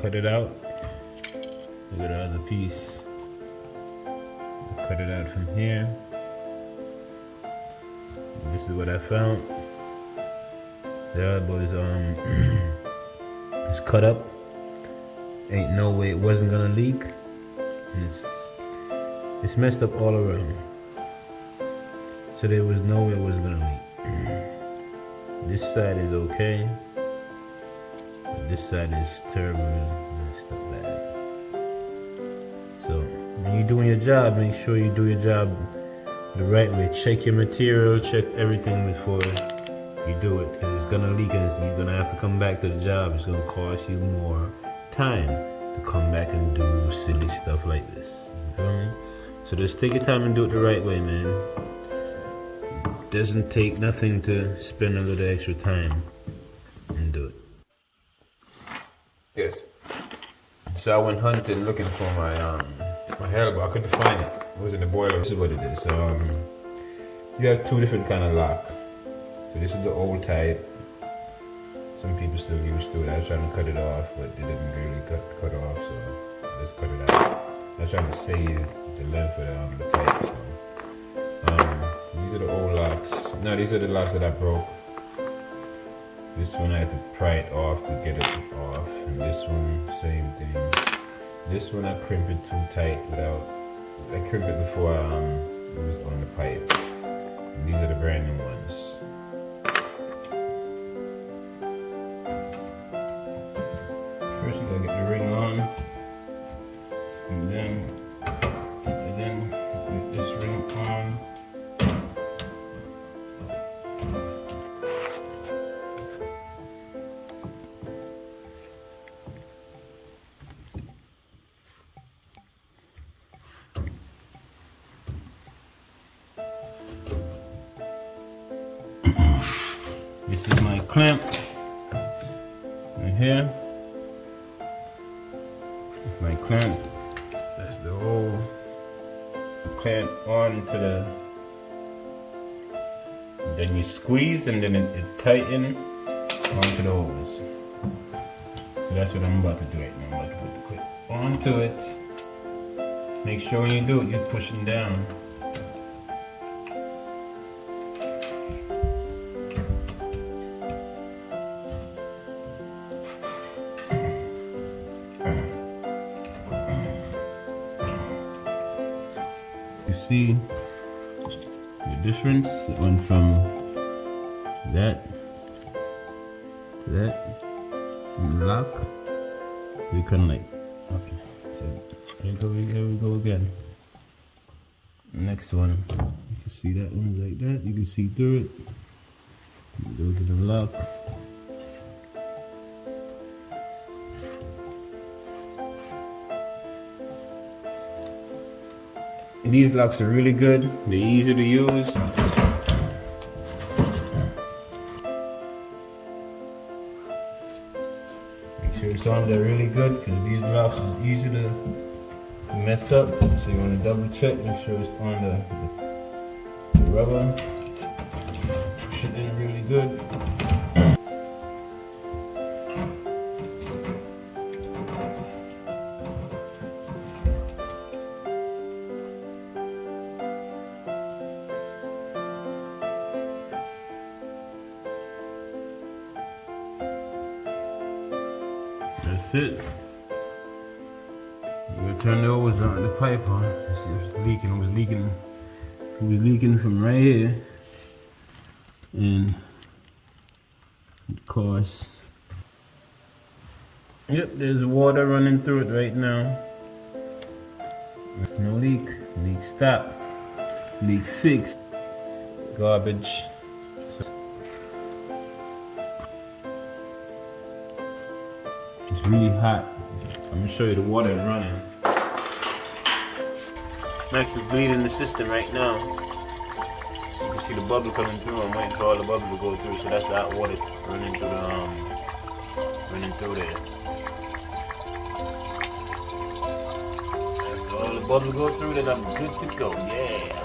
cut it out. Look at the other piece. Cut it out from here. This is what I found. The other was it's cut up. Ain't no way it wasn't gonna leak. It's messed up all around. So there was no way it wasn't gonna leak. This side is okay. But this side is terrible messed up bad. So when you're doing your job, make sure you do your job the right way. Check your material, check everything before you do it, because it's gonna leak and you're gonna have to come back to the job. It's gonna cost you more time to come back and do silly stuff like this. You feel me? So just take your time and do it the right way, man. It doesn't take nothing to spend a little extra time and do it. Yes. So I went hunting looking for my hell, but I couldn't find it. It was in the boiler. This is what it is. You have two different kind of lock. So this is the old type. Some people still use to it. I was trying to cut it off, but it didn't really cut off, so I just cut it out. I was trying to save the length of the pipe. So these are the old locks. No, these are the locks that I broke. This one I had to pry it off to get it off, and this one same thing. This one I crimped it too tight I crimped it before it was on the pipe. And these are the brand new ones. First you gotta get the ring on, and then put this ring on. This is my clamp right here. My clamp, that's the whole clamp on to the, then you squeeze and then it tightens onto the hose. So that's what I'm about to do right now. I'm about to put the clip onto it. Make sure when you do it, you're pushing down. You see the difference? It went from that to that lock. So you can like, okay, so here we go again. Next one, you can see that one is like that. You can see through it. Go to the lock. These locks are really good. They're easy to use. Make sure it's on there really good, because these locks is easy to mess up. So you want to double check, make sure it's on the rubber. Push it in really good. That's it. We're gonna turn the hose on, the pipe on. See if it's leaking. It was leaking from right here. And of course, yep, there's water running through it right now. No leak. Leak stop. Leak fixed. Garbage. It's really hot. I'm gonna show you the water is running. I'm actually bleeding the system right now. You can see the bubble coming through. I'm waiting for all the bubble to go through, so that's the hot water running through there. After all the bubble go through, then I'm good to go. Yeah.